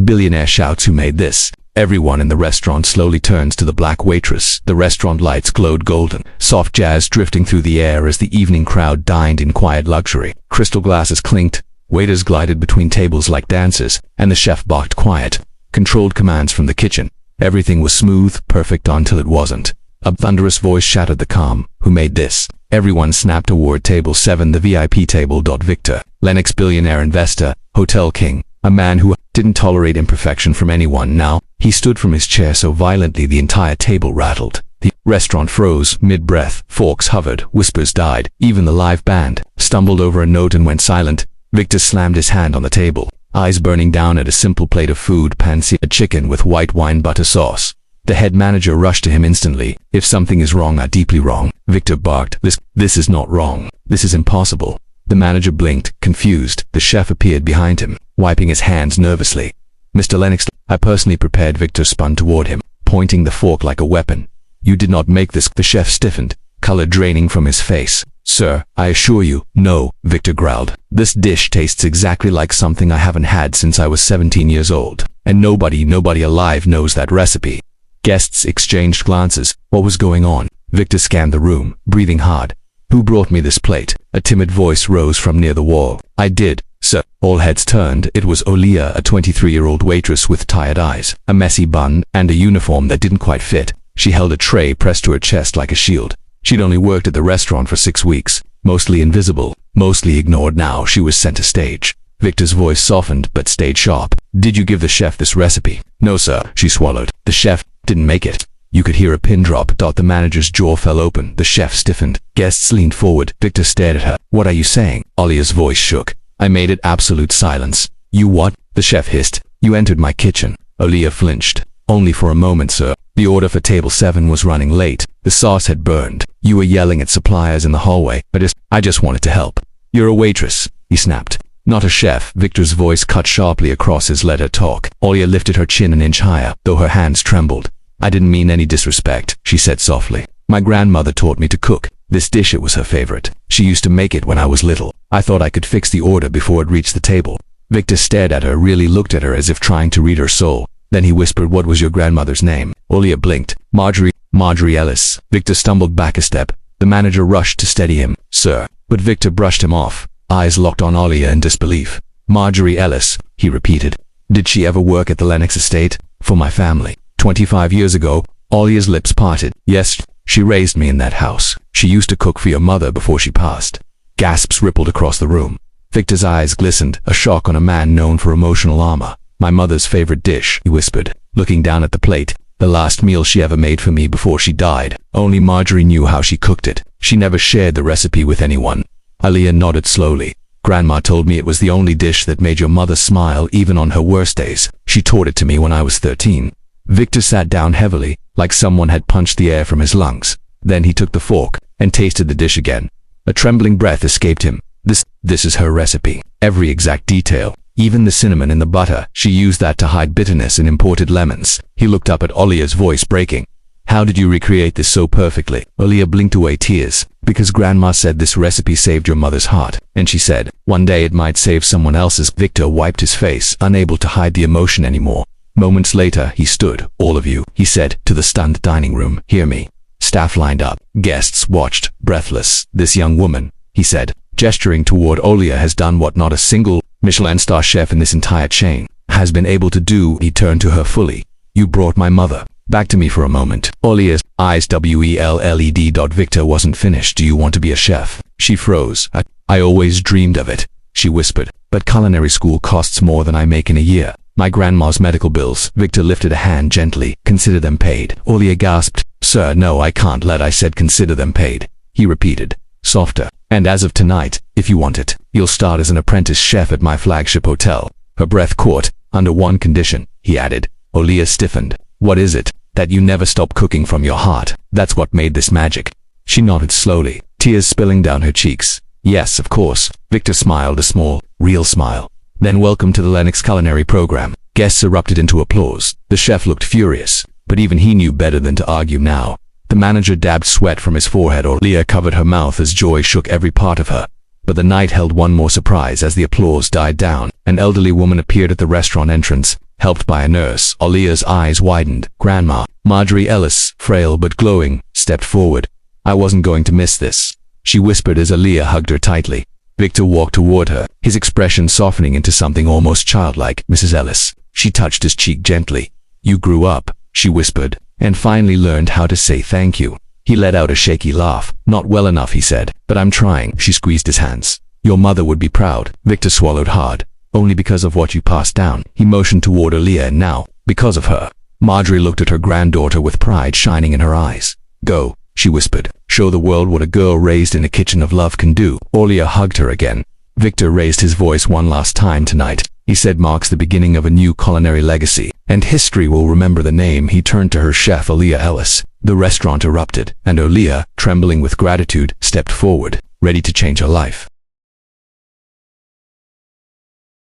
Billionaire shouts, "Who made this?" Everyone in the restaurant slowly turns to the black waitress. The restaurant lights glowed golden, soft jazz drifting through the air as the evening crowd dined in quiet luxury. Crystal glasses clinked, waiters glided between tables like dancers, and the chef barked quiet, controlled commands from the kitchen. Everything was smooth, perfect until it wasn't. A thunderous voice shattered the calm. "Who made this?" Everyone snapped toward table 7, the VIP table. Victor, Lennox, billionaire investor, hotel king, a man who didn't tolerate imperfection from anyone. Now, he stood from his chair so violently the entire table rattled. The restaurant froze mid-breath, forks hovered, whispers died. Even the live band stumbled over a note and went silent. Victor slammed his hand on the table, eyes burning down at a simple plate of food, pansy, a chicken with white wine butter sauce. The head manager rushed to him instantly. "If something is wrong, deeply wrong," Victor barked. This is not wrong. This is impossible." The manager blinked, confused. The chef appeared behind him, wiping his hands nervously. "Mr. Lennox, I personally prepared." Victor spun toward him, pointing the fork like a weapon. "You did not make this." The chef stiffened, color draining from his face. "Sir, I assure you." "No," Victor growled. "This dish tastes exactly like something I haven't had since I was 17 years old. And nobody alive knows that recipe." Guests exchanged glances. What was going on? Victor scanned the room, breathing hard. "Who brought me this plate?" A timid voice rose from near the wall. "I did, sir." All heads turned. It was Olia, a 23-year-old waitress with tired eyes, a messy bun, and a uniform that didn't quite fit. She held a tray pressed to her chest like a shield. She'd only worked at the restaurant for 6 weeks, mostly invisible, mostly ignored. Now she was center stage. Victor's voice softened but stayed sharp. "Did you give the chef this recipe?" "No, sir." She swallowed. "The chef didn't make it." You could hear a pin drop. The manager's jaw fell open. The chef stiffened. Guests leaned forward. Victor stared at her. "What are you saying?" Olia's voice shook. "I made it." Absolute silence. "You what?" The chef hissed. "You entered my kitchen." Olia flinched. "Only for a moment, sir. The order for table 7 was running late. The sauce had burned. You were yelling at suppliers in the hallway. I just wanted to help." "You're a waitress," he snapped. "Not a chef." Victor's voice cut sharply across his let her talk. Olia lifted her chin an inch higher, though her hands trembled. "I didn't mean any disrespect," she said softly. "My grandmother taught me to cook. This dish, it was her favorite. She used to make it when I was little. I thought I could fix the order before it reached the table." Victor stared at her, really looked at her as if trying to read her soul. Then he whispered, "What was your grandmother's name?" Olia blinked. Marjorie Ellis." Victor stumbled back a step. The manager rushed to steady him. "Sir." But Victor brushed him off, eyes locked on Olia in disbelief. "Marjorie Ellis," he repeated. "Did she ever work at the Lennox estate?" "For my family. 25 years ago." Olia's lips parted. "Yes, she raised me in that house. She used to cook for your mother before she passed." Gasps rippled across the room. Victor's eyes glistened, a shock on a man known for emotional armor. "My mother's favorite dish," he whispered, looking down at the plate. "The last meal she ever made for me before she died. Only Marjorie knew how she cooked it. She never shared the recipe with anyone." Olia nodded slowly. "Grandma told me it was the only dish that made your mother smile even on her worst days. She taught it to me when I was 13. Victor sat down heavily, like someone had punched the air from his lungs. Then he took the fork and tasted the dish again. A trembling breath escaped him. This is her recipe. Every exact detail. Even the cinnamon in the butter, she used that to hide bitterness in imported lemons." He looked up at Olia's, voice breaking. "How did you recreate this so perfectly?" Olia blinked away tears. "Because Grandma said this recipe saved your mother's heart. And she said, one day it might save someone else's." Victor wiped his face, unable to hide the emotion anymore. Moments later, he stood. "All of you," he said to the stunned dining room, "hear me." Staff lined up. Guests watched, breathless. "This young woman," he said, gesturing toward Olia, "has done what not a single Michelin star chef in this entire chain has been able to do." He turned to her fully. "You brought my mother back to me for a moment." Olia's eyes welled. Victor wasn't finished. "Do you want to be a chef?" She froze. I always dreamed of it," she whispered. "But culinary school costs more than I make in a year. My grandma's medical bills." Victor lifted a hand gently. "Consider them paid." Olia gasped. "Sir, no, I can't let." "I said consider them paid," he repeated, softer. "And as of tonight, if you want it, you'll start as an apprentice chef at my flagship hotel." Her breath caught. "Under one condition," he added. Olia stiffened. "What is it?" "That you never stop cooking from your heart. That's what made this magic." She nodded slowly, tears spilling down her cheeks. "Yes, of course." Victor smiled, a small, real smile. "Then welcome to the Lennox culinary program." Guests erupted into applause. The chef looked furious, but even he knew better than to argue now. The manager dabbed sweat from his forehead. Olia covered her mouth as joy shook every part of her. But the night held one more surprise. As the applause died down, an elderly woman appeared at the restaurant entrance, helped by a nurse. Aaliyah's eyes widened. Grandma, Marjorie Ellis, frail but glowing, stepped forward. I wasn't going to miss this, she whispered as Aaliyah hugged her tightly. Victor walked toward her, his expression softening into something almost childlike. Mrs. Ellis. She touched his cheek gently. You grew up, she whispered, and finally learned how to say thank you. He let out a shaky laugh. Not well enough, he said, but I'm trying. She squeezed his hands. Your mother would be proud. Victor swallowed hard. Only because of what you passed down. He motioned toward Aaliyah, and now, because of her. Marjorie looked at her granddaughter with pride shining in her eyes. Go, she whispered. Show the world what a girl raised in a kitchen of love can do. Aaliyah hugged her again. Victor raised his voice one last time tonight. He said marks the beginning of a new culinary legacy, and history will remember the name. He turned to her chef, Aaliyah Ellis. The restaurant erupted, and Aaliyah, trembling with gratitude, stepped forward, ready to change her life.